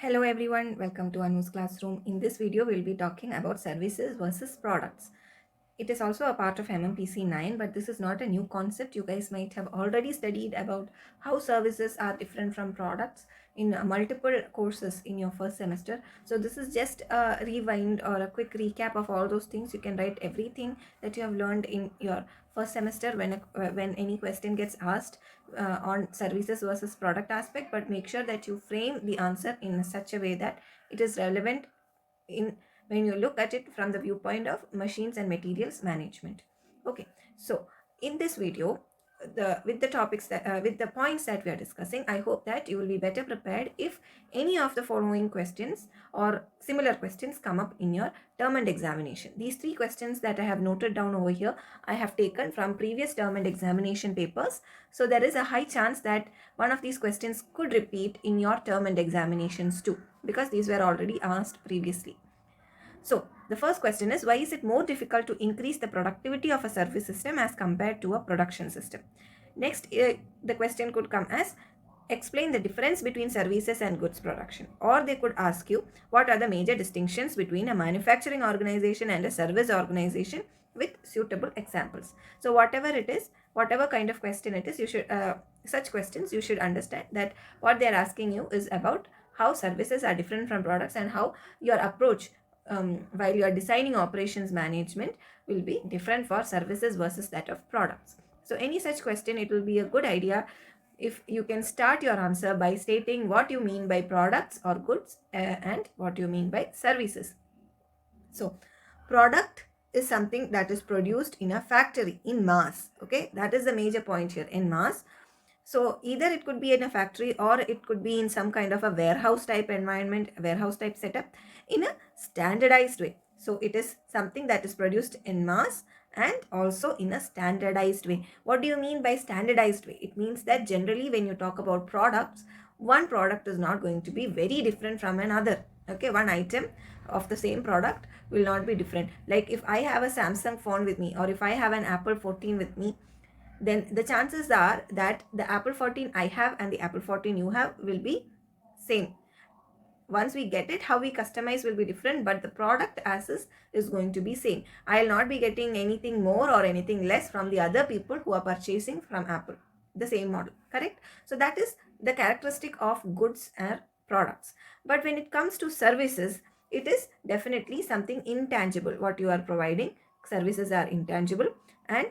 Hello everyone, welcome to Anu's classroom. In this video, we'll be talking about services versus products. It is also a part of MMPC 9, but this is not a new concept. You guys might have already studied about how services are different from products in multiple courses in your first semester. So this is just a rewind or a quick recap of all those things. You can write everything that you have learned in your first semester when any question gets asked on services versus product aspect, but make sure that you frame the answer in such a way that it is relevant in when you look at it from the viewpoint of machines and materials management. Okay, so in this video, with the topics that with the points that we are discussing, I hope that you will be better prepared if any of the following questions or similar questions come up in your term and examination. These three questions that I have noted down over here, I have taken from previous term and examination papers. So there is a high chance that one of these questions could repeat in your term and examinations too, because these were already asked previously. So the first question is, why is it more difficult to increase the productivity of a service system as compared to a production system? Next, the question could come as, explain the difference between services and goods production. Or they could ask you, what are the major distinctions between a manufacturing organization and a service organization, with suitable examples. So whatever it is, whatever kind of question it is, you should such questions you should understand that what they are asking you is about how services are different from products and how your approach while you are designing operations management will be different for services versus that of products. So any such question, it will be a good idea if you can start your answer by stating what you mean by products or goods and what you mean by services. So product is something that is produced in a factory in mass. Okay, that is the major point here, in mass. So either it could be in a factory or it could be in some kind of a warehouse type environment, warehouse type setup in a standardized way. So it is something that is produced in mass and also in a standardized way. What do you mean by standardized way? It means that generally when you talk about products, one product is not going to be very different from another. Okay, one item of the same product will not be different. Like if I have a Samsung phone with me or if I have an Apple 14 with me, then the chances are that the Apple 14 I have and the Apple 14 you have will be same. Once we get it, how we customize will be different, but the product as is going to be same. I'll not be getting anything more or anything less from the other people who are purchasing from Apple the same model, correct? So that is the characteristic of goods and products. But when it comes to services, it is definitely something intangible. What you are providing, services are intangible and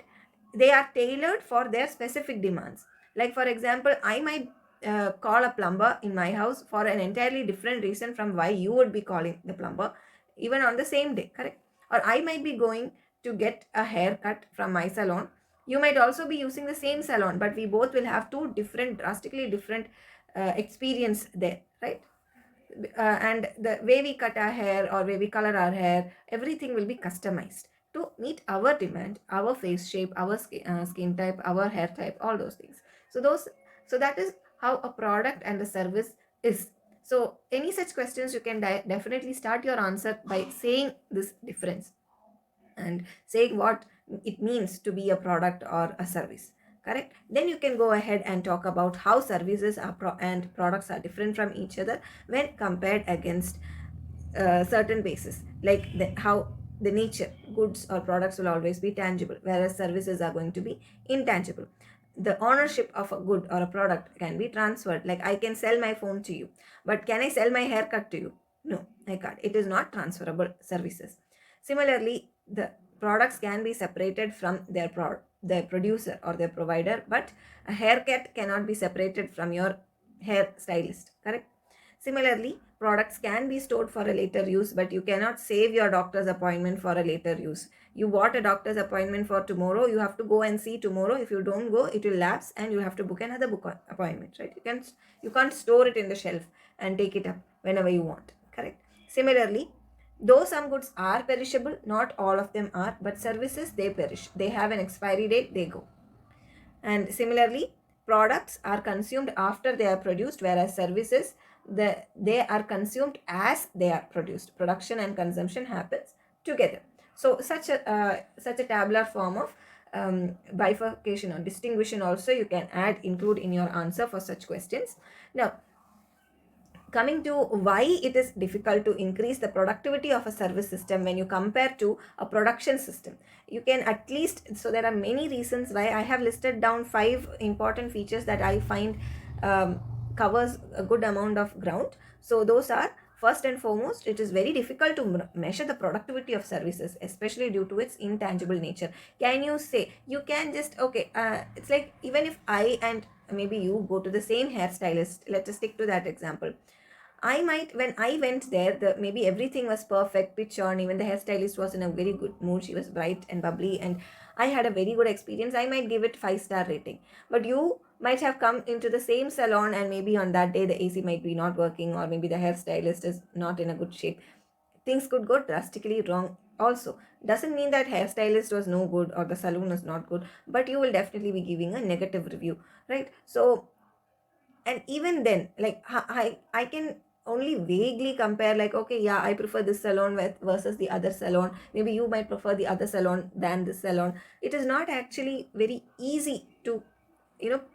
they are tailored for their specific demands. Like for example, I might call a plumber in my house for an entirely different reason from why you would be calling the plumber, even on the same day, correct? Or I might be going to get a haircut from my salon. You might also be using the same salon, but we both will have two different, drastically different experience there, right? And the way we cut our hair or way we color our hair, everything will be customized to meet our demand, our face shape, our skin type, our hair type, all those things. So that is how a product and a service is. So any such questions, you can definitely start your answer by saying this difference and saying what it means to be a product or a service, correct? Then you can go ahead and talk about how services are and products are different from each other when compared against certain basis, like how the nature goods or products will always be tangible, whereas services are going to be intangible. The ownership of a good or a product can be transferred. Like I can sell my phone to you, but can I sell my haircut to you? No, I can't. It is not transferable services. Similarly, the products can be separated from their producer or their provider, but a haircut cannot be separated from your hair stylist, correct? Similarly, products can be stored for a later use, but you cannot save your doctor's appointment for a later use. You bought a doctor's appointment for tomorrow, you have to go and see tomorrow. If you don't go, it will lapse and you have to book another appointment, right? You can't store it in the shelf and take it up whenever you want, correct? Similarly, though some goods are perishable, not all of them are, but services, they perish. They have an expiry date, they go. And similarly, products are consumed after they are produced, whereas services, they are consumed as they are produced. Production and consumption happens together. So such a tabular form of bifurcation or distinguishing also you can include in your answer for such questions. Now, Coming to why it is difficult to increase the productivity of a service system when you compare to a production system, you can at least, so there are many reasons why I have listed down 5 important features that I find covers a good amount of ground. So those are, first and foremost, it is very difficult to measure the productivity of services, especially due to its intangible nature. Can you say, you can just, okay, it's like, even if I and maybe you go to the same hairstylist, let us stick to that example. I might, when I went there, maybe everything was perfect, pitch on, even the hairstylist was in a very good mood. She was bright and bubbly, and I had a very good experience. I might give it 5-star rating. But you might have come into the same salon, and maybe on that day the AC might be not working, or maybe the hairstylist is not in a good shape. Things could go drastically wrong also. Doesn't mean that hairstylist was no good or the salon was not good, but you will definitely be giving a negative review, right? So, and even then, like I can only vaguely compare, like, okay, yeah, I prefer this salon versus the other salon. Maybe you might prefer the other salon than this salon. It is not actually very easy to,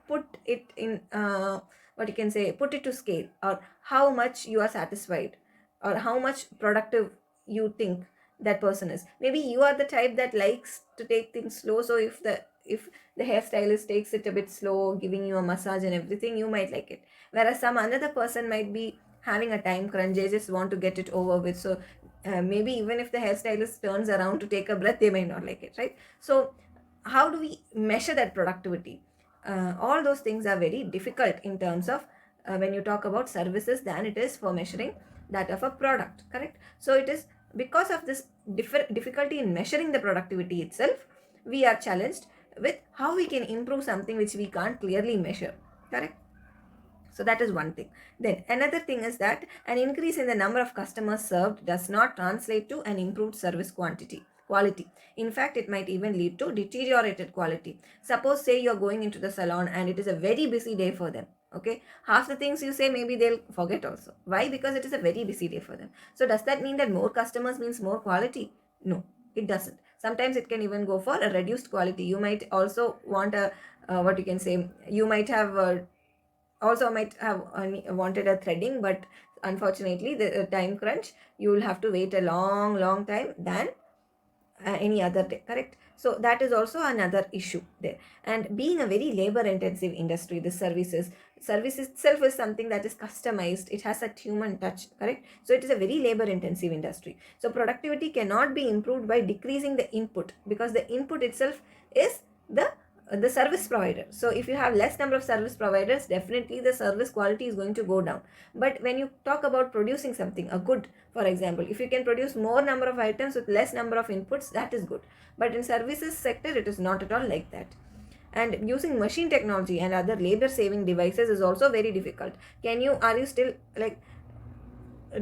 put it in, what you can say, put it to scale, or how much you are satisfied, or how much productive you think that person is. Maybe you are the type that likes to take things slow, so if the hairstylist takes it a bit slow, giving you a massage and everything, you might like it. Whereas some another person might be having a time crunch, they just want to get it over with. So maybe even if the hairstylist turns around to take a breath, they might not like it, right? So how do we measure that productivity? All those things are very difficult in terms of, when you talk about services, than it is for measuring that of a product, correct? So it is because of this difficulty in measuring the productivity itself, we are challenged with how we can improve something which we can't clearly measure, correct? So that is one thing. Then another thing is that an increase in the number of customers served does not translate to an improved service quality. In fact, it might even lead to deteriorated quality. Suppose, say, you're going into the salon and it is a very busy day for them. Okay, half the things you say maybe they'll forget also. Why? Because it is a very busy day for them. So does that mean that more customers means more quality? No, it doesn't. Sometimes it can even go for a reduced quality. You might also want a, what you can say, you might have also might have wanted a threading, but unfortunately the time crunch, you will have to wait a long time than any other day, correct? So that is also another issue there. And being a very labor intensive industry, the service itself is something that is customized, it has a human touch, correct? So it is a very labor intensive industry. So productivity cannot be improved by decreasing the input, because the input itself is the service provider. So if you have less number of service providers, definitely the service quality is going to go down. But when you talk about producing something, a good, for example, if you can produce more number of items with less number of inputs, that is good. But in services sector, it is not at all like that. And using machine technology and other labor saving devices is also very difficult. Are you still like,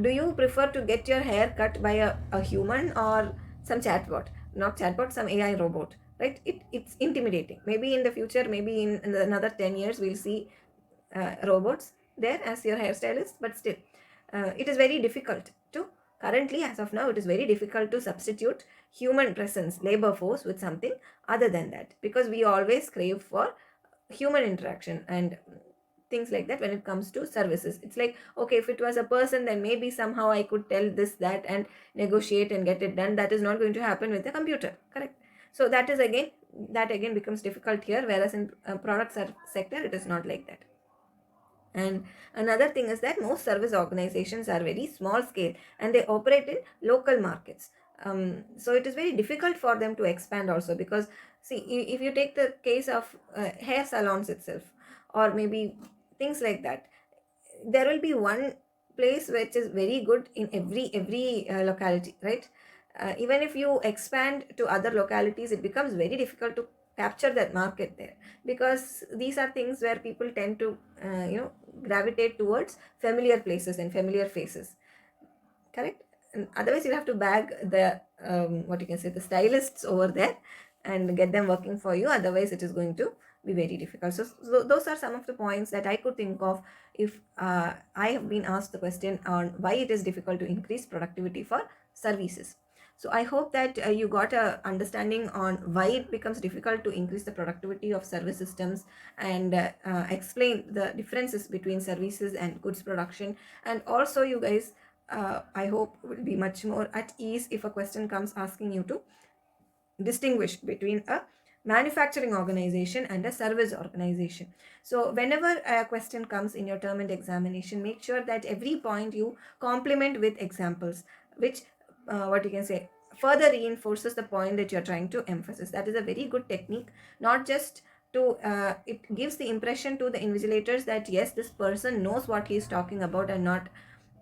do you prefer to get your hair cut by a human or some chatbot? Not chatbot, some AI robot, right? It's intimidating. Maybe in the future, maybe in another 10 years, we'll see robots there as your hairstylist, but still, it is very difficult to, currently, as of now, it is very difficult to substitute human presence, labor force, with something other than that, because we always crave for human interaction and things like that. When it comes to services, it's like, okay, if it was a person, then maybe somehow I could tell this, that, and negotiate and get it done. That is not going to happen with a computer, correct? So that again becomes difficult here, whereas in product sector, it is not like that. And another thing is that most service organizations are very small scale and they operate in local markets. So it is very difficult for them to expand also, because see, if you take the case of hair salons itself, or maybe things like that, there will be one place which is very good in every locality, right? Even if you expand to other localities, it becomes very difficult to capture that market there, because these are things where people tend to gravitate towards familiar places and familiar faces, correct? And otherwise you'll have to bag the what you can say, the stylists over there and get them working for you. Otherwise it is going to be very difficult. So those are some of the points that I could think of if I have been asked the question on why it is difficult to increase productivity for services. So I hope that you got a understanding on why it becomes difficult to increase the productivity of service systems, and explain the differences between services and goods production. And also you guys, I hope will be much more at ease if a question comes asking you to distinguish between a manufacturing organization and a service organization. So whenever a question comes in your term and examination, make sure that every point you complement with examples, which what you can say, further reinforces the point that you're trying to emphasize. That is a very good technique. Not just to it gives the impression to the invigilators that yes, this person knows what he is talking about, and not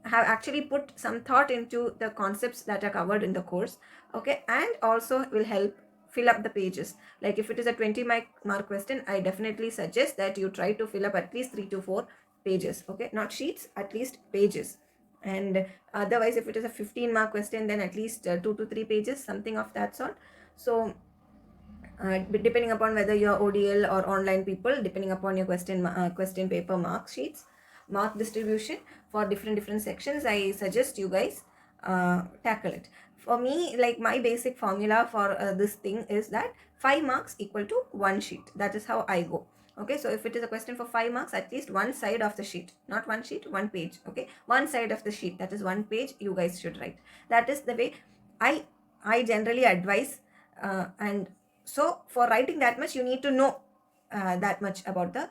have actually put some thought into the concepts that are covered in the course. Okay, and also will help fill up the pages. Like if it is a 20 mark question, I definitely suggest that you try to fill up at least 3 to 4 pages. Okay, not sheets, at least pages. And otherwise, if it is a 15 mark question, then at least 2 to 3 pages, something of that sort. So depending upon whether you're ODL or online people, depending upon your question paper mark sheets, mark distribution for different sections, I suggest you guys tackle it. For me, like my basic formula for this thing is that 5 marks equal to 1 sheet. That is how I go. Okay, so if it is a question for 5 marks, at least one side of the sheet, not one sheet, one page. Okay, one side of the sheet, that is one page, you guys should write. That is the way i I generally advise. And so for writing that much, you need to know that much about the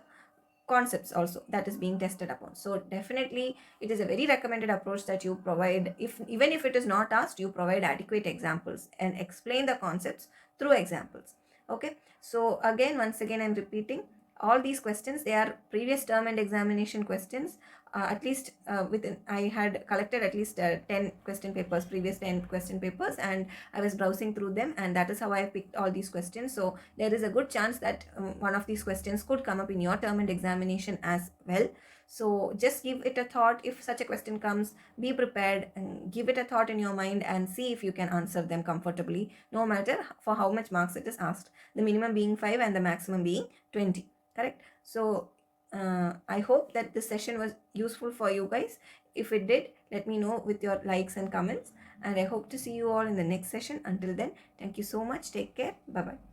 concepts also that is being tested upon. So definitely it is a very recommended approach that you provide, if even if it is not asked, you provide adequate examples and explain the concepts through examples. Okay, so again, once again, I'm repeating, all these questions, they are previous term and examination questions. At least within, I had collected at least 10 question papers, previous 10 question papers, and I was browsing through them, and that is how I picked all these questions. So there is a good chance that one of these questions could come up in your term and examination as well. So just give it a thought. If such a question comes, be prepared and give it a thought in your mind and see if you can answer them comfortably, no matter for how much marks it is asked, the minimum being 5 and the maximum being 20. Correct? So I hope that this session was useful for you guys. If it did, let me know with your likes and comments, and I hope to see you all in the next session. Until then, thank you so much. Take care. Bye bye.